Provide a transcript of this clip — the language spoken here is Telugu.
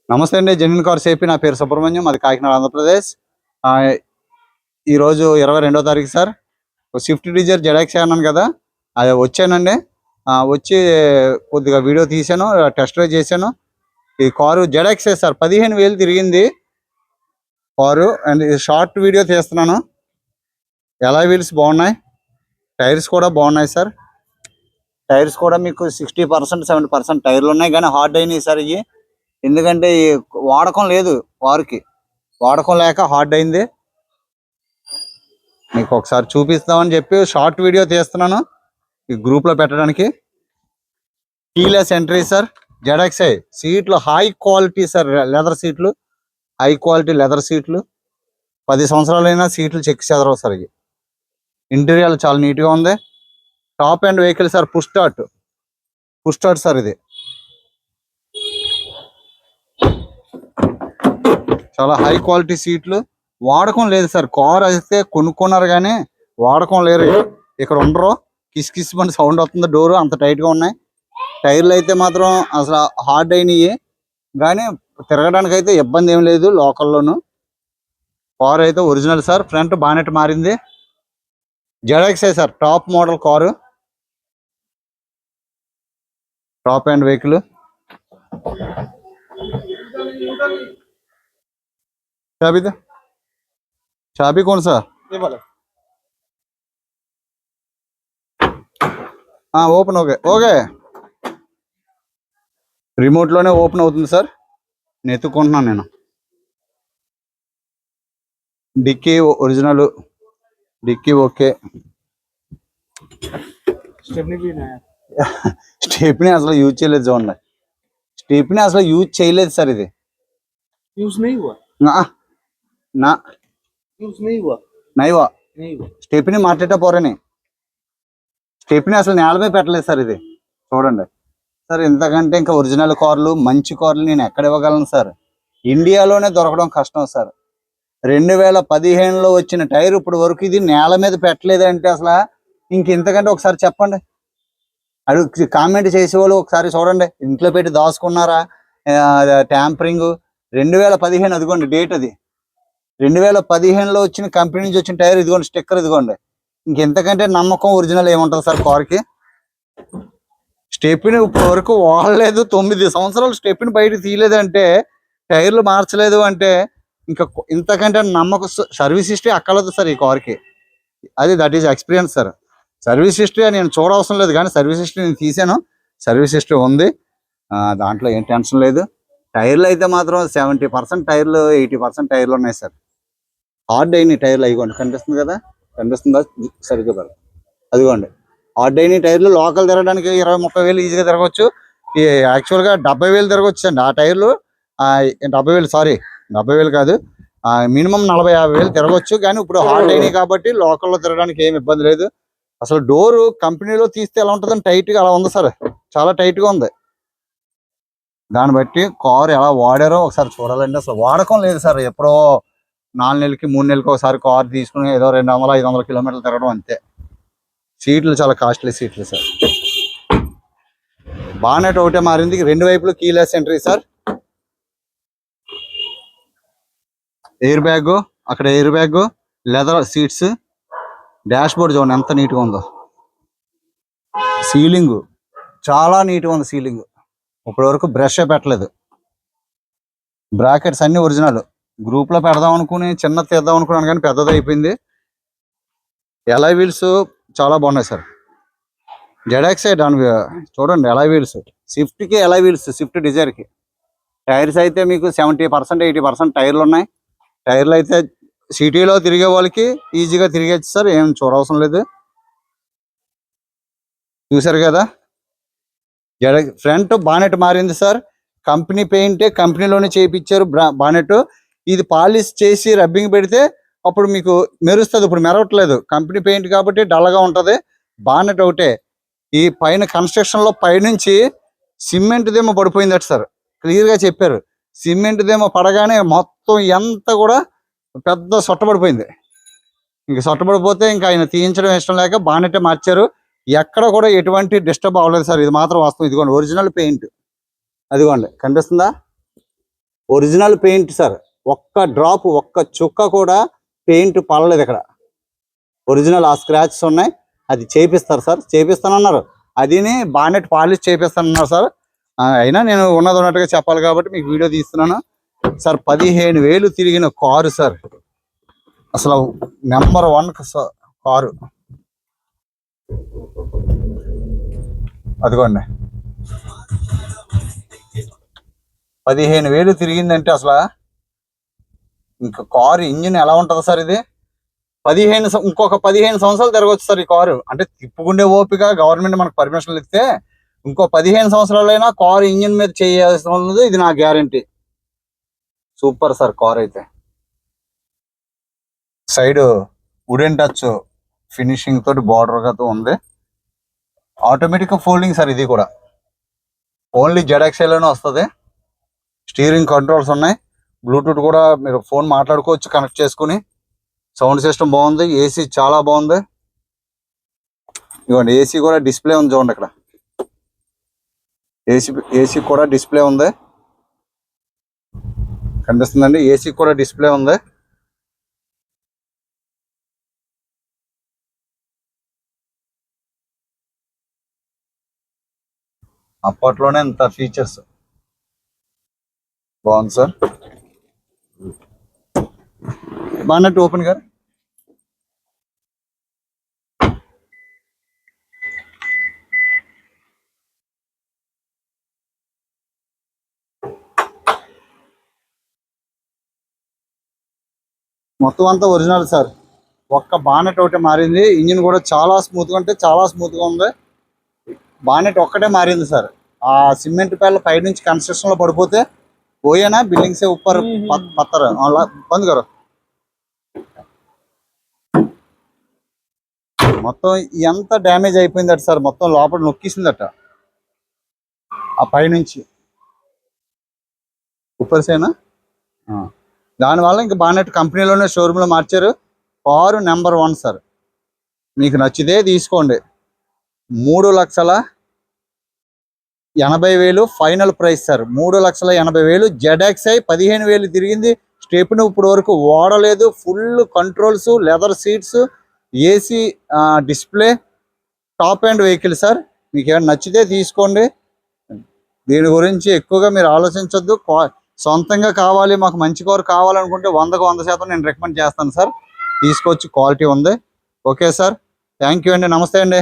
నమస్తే అండి. Genuine cars AP. నా పేరు సుబ్రహ్మణ్యం. అది కాకినాడ, ఆంధ్రప్రదేశ్. ఈరోజు 22వ తారీఖు సార్. స్విఫ్ట్ డిజైర్ జెడ్ఎక్స్ అన్నాను కదా, అది వచ్చానండి. వచ్చి కొద్దిగా వీడియో తీసాను, టెస్ట్ డ్రైవ్ చేశాను. ఈ కారు జెడ్ఎక్సే సార్. 15,000 తిరిగింది కారు. అండ్ షార్ట్ వీడియో తీస్తున్నాను. ఎలా వీల్స్ బాగున్నాయి, టైర్స్ కూడా బాగున్నాయి సార్. టైర్స్ కూడా మీకు 60% 70% టైర్లు ఉన్నాయి, కానీ హార్డ్ అయినాయి సార్ ఇవి. ఎందుకంటే వాడకం లేదు, వాడకం లేక హార్డ్ అయింది. మీకు ఒకసారి చూపిస్తామని చెప్పి షార్ట్ వీడియో తీస్తున్నాను ఈ గ్రూప్లో పెట్టడానికి. Keyless entry sir, ZXi. సీట్లు హై క్వాలిటీ సార్, లెదర్ సీట్లు, హై క్వాలిటీ లెదర్ సీట్లు. 10 సంవత్సరాలైనా సీట్లు చెక్ చెదరవు సార్. ఇవి ఇంటీరియర్ చాలా నీట్గా ఉంది. Top end vehicle sir. Push start sir. ఇది చాలా హై క్వాలిటీ సీట్లు. వాడకం లేదు సార్. కార్ అయితే కొనుక్కున్నారు కానీ వాడకం లేరు. ఇక్కడ ఉండరు. కిస్ మన సౌండ్ వస్తుంది. డోరు అంత టైట్గా ఉన్నాయి. టైర్లు అయితే మాత్రం అసలు హార్డ్ అయినాయి, కానీ తిరగడానికి అయితే ఇబ్బంది ఏం లేదు లోకల్లోను. కార్ అయితే ఒరిజినల్ సార్. ఫ్రంట్ బానెట్ మారింది. జెడ్ఎక్సే sir, top model car, top end vehicle. చాబీ कौन सा? ఓపెన్. ఓకే రిమోట్ లోనే ఓపెన్ అవుతుంది సార్. నేను ఎత్తుకుంటున్నాను. నేను dickey original, dickey okay. Stepney అసలు యూజ్ చేయలేదు చూడండి. స్టెప్నీ అసలు యూజ్ చేయలేదు సార్. ఇది ना यूज नहीं हुआ స్టెప్నీ మార్చేటా పోరని. స్టెప్నీ అసలు నేలమే పెట్టలేదు సార్. ఇది చూడండి సార్. ఇంతకంటే ఇంకా ఒరిజినల్ కార్లు, మంచి కార్లు నేను ఎక్కడ ఇవ్వగలను సార్? ఇండియాలోనే దొరకడం కష్టం సార్. 2015లో వచ్చిన టైర్ ఇప్పుడు వరకు ఇది నేల మీద పెట్టలేదంటే అసలు ఇంకెంతకంటే ఒకసారి చెప్పండి. అది కామెంట్ చేసేవాళ్ళు ఒకసారి చూడండి. ఇంట్లో పెట్టి దాచుకున్నారా, ట్యాంపరింగ్. 2015 అదిగోండి డేట్. అది 2015లో వచ్చిన కంపెనీ నుంచి వచ్చిన టైర్. ఇదిగోండి స్టిక్కర్, ఇదిగోండి. ఇంకెంతకంటే నమ్మకం ఒరిజినల్ ఏముంటుంది సార్ కార్కి? స్టెప్నీ ఇప్పటి వరకు వాడలేదు. 9 సంవత్సరాలు స్టెప్నీ బయట తీయలేదంటే, టైర్లు మార్చలేదు అంటే ఇంకా ఇంతకంటే నమ్మకం. సర్వీస్ హిస్టరీ అక్కర్లేదు సార్ ఈ కార్కి. That is experience sir. Service history నేను చూడవసరం లేదు, కానీ సర్వీస్ హిస్టరీ నేను తీసాను. సర్వీస్ హిస్టరీ ఉంది, దాంట్లో ఏం టెన్షన్ లేదు. టైర్లు అయితే మాత్రం 70% టైర్లు, 80% టైర్లు ఉన్నాయి సార్. హార్డ్ అయినాయి టైర్లు. అయిగోండి, కనిపిస్తుంది కదా, కనిపిస్తుందా సరిగ్గా? అదిగోండి హార్డ్ అయినాయి టైర్లు. లోకల్ తిరగడానికి 20-30 వేలు ఈజీగా తిరగవచ్చు. యాక్చువల్గా 70,000 తిరగవచ్చు అండి ఆ టైర్లు. 70,000 కాదు, మినిమం 40-50 వేలు తిరగవచ్చు. కానీ ఇప్పుడు హార్డ్ అయినాయి కాబట్టి లోకల్లో తిరగడానికి ఏమి ఇబ్బంది లేదు. అసలు డోరు కంపెనీలో తీస్తే ఎలా ఉంటుందని టైట్గా అలా ఉంది సార్. చాలా టైట్గా ఉంది. దాన్ని బట్టి కారు ఎలా వాడారో ఒకసారి చూడాలండి. అసలు వాడకం లేదు సార్. ఎప్పుడో 4 నెలలకి 3 నెలలకి ఒకసారి కారు తీసుకుని ఏదో 200-500 కిలోమీటర్లు తిరగడం అంతే. సీట్లు చాలా కాస్ట్లీ సీట్లు సార్. బానెట్ ఒకటే మారింది. 2 వైపులు keyless entry sir. Airbag, అక్కడ airbag, leather seats. Dashboard చూడండి ఎంత నీట్గా ఉందో. సీలింగ్ చాలా నీట్గా ఉంది. సీలింగ్ ఇప్పటి వరకు బ్రష్ పెట్టలేదు. బ్రాకెట్స్ అన్ని ఒరిజినల్. గ్రూప్లో పెడదాం అనుకుని చిన్నది తీద్దాం అనుకున్నాను, కానీ పెద్దది అయిపోయింది. ఎలాయ్ వీల్స్ చాలా బాగున్నాయి సార్. జెడ్ఎక్సే దాని చూడండి ఎలాయ్ వీల్స్. స్విఫ్ట్కి ఎలాయ్ వీల్స్, స్విఫ్ట్ డిజైర్కి. టైర్స్ అయితే మీకు 70% 80% టైర్లు ఉన్నాయి. టైర్లు అయితే సిటీలో తిరిగే వాళ్ళకి ఈజీగా తిరిగేచ్చు సార్. ఏం చూడవసరం లేదు. చూసారు కదా, ఫ్రంట్ బానెట్ మారింది సార్. కంపెనీ పెయింటే, కంపెనీలోనే చేయించారు బానెట్. ఇది పాలిష్ చేసి రబ్బింగ్ పెడితే అప్పుడు మీకు మెరుస్తుంది. ఇప్పుడు మెరవట్లేదు, కంపెనీ పెయింట్ కాబట్టి డల్గా ఉంటుంది. బానెట్ ఒకటే. ఈ పైన కన్స్ట్రక్షన్లో పైనుంచి సిమెంట్దేమో పడిపోయిందట సార్. క్లియర్గా చెప్పారు. సిమెంట్దేమో పడగానే మొత్తం ఎంత కూడా పెద్ద సొట్టబడిపోయింది. ఇంక సొట్టబడిపోతే ఇంకా ఆయన తీయించడం ఇష్టం లేక బానెట్టే మార్చారు. ఎక్కడ కూడా ఎటువంటి డిస్టర్బ్ అవ్వలేదు సార్. ఇది మాత్రం వాస్తవం. ఇదిగోండి ఒరిజినల్ పెయింట్, అదిగోండి కనిపిస్తుందా? ఒరిజినల్ పెయింట్ సార్, ఒక్క డ్రాప్ ఒక్క చుక్క కూడా పెయింట్ పడలేదు ఇక్కడ. ఒరిజినల్ ఆ స్క్రాచెస్ ఉన్నాయి, అది చేపిస్తారు సార్, చేపిస్తానన్నారు. అదిని బానెట్ పాలిష్ చేపిస్తానన్నారు సార్. అయినా నేను ఉన్నట్టుగా చెప్పాలి కాబట్టి మీకు వీడియో తీస్తున్నాను సార్. 15,000 తిరిగిన కారు సార్, అసలు నెంబర్ 1 కారు. అదిగోండి 15,000 తిరిగిందంటే అసలు ఇంకా కారు ఇంజిన్ ఎలా ఉంటుంది సార్? ఇది ఇంకొక 15 సంవత్సరాలు తిరగవచ్చు సార్ ఈ కారు. అంటే తిప్పుకుండే ఓపిక గవర్నమెంట్ మనకు పర్మిషన్లు ఇస్తే ఇంకో 15 సంవత్సరాలైనా కారు ఇంజిన్ మీద చేయాల్సిన ఉన్నది, ఇది నా గ్యారంటీ. సూపర్ సార్ కార్ అయితే. సైడ్ వుడెన్ టచ్ ఫినిషింగ్ తోటి బార్డర్ గా ఉంది. ఆటోమేటిక్ ఫోల్డింగ్ సార్, ఇది కూడా ఓన్లీ ZXL లోనే వస్తుంది. స్టీరింగ్ కంట్రోల్స్ ఉన్నాయి, బ్లూటూత్ కూడా మీరు ఫోన్ మాట్లాడుకోవచ్చు కనెక్ట్ చేసుకుని. సౌండ్ సిస్టమ్ బాగుంది, ఏసీ చాలా బాగుంది. ఇవ్వండి ఏసీ కూడా డిస్ప్లే ఉంది చూడండి, ఇక్కడ ఏసీ కూడా డిస్ప్లే ఉంది, కనిపిస్తుందండి. ఏసీ కూడా డిస్ప్లే ఉంది. అప్పట్లోనే ఇంత ఫీచర్స్ బాగుంది సార్. బాగున్నట్టు ఓపెన్ గారు మొత్తం అంతా ఒరిజినల్ సార్. ఒక్క బానెట్ ఒకటి మారింది, ఇంజిన్ కూడా చాలా స్మూత్గా అంటే చాలా స్మూత్గా ఉంది. బానెట్ ఒక్కటే మారింది సార్. ఆ సిమెంట్ పేర్ల పై నుంచి కన్స్ట్రక్షన్ లో పడిపోతే పోయేనా బిల్డింగ్ సే ऊपर पत्थर बंद करो. మొత్తం ఎంత డ్యామేజ్ అయిపోయిందట సార్, మొత్తం లోపల నొక్కిసిందట ఆ పై నుంచి ఉప్పర్సేనా. దానివల్ల ఇంకా బానెట్ కంపెనీలోనే షోరూంలో మార్చారు. Car number 1 sir. మీకు నచ్చితే తీసుకోండి. 3,80,000 ఫైనల్ ప్రైస్ సార్. 3,80,000 ZXi 15,000 తిరిగింది. స్టెప్ని ఇప్పుడు వరకు వాడలేదు. Full controls, leather seats, AC, display, top end vehicle sir. మీకు ఏమైనా నచ్చితే తీసుకోండి. దీని గురించి ఎక్కువగా మీరు ఆలోచించొద్దు. సొంతంగా కావాలి, మాకు మంచి కారు కావాలనుకుంటే 100కు 100% నేను రికమెండ్ చేస్తాను సార్. తీసుకోవచ్చు, క్వాలిటీ ఉంది. ఓకే సార్, థ్యాంక్ యూ అండి, నమస్తే అండి.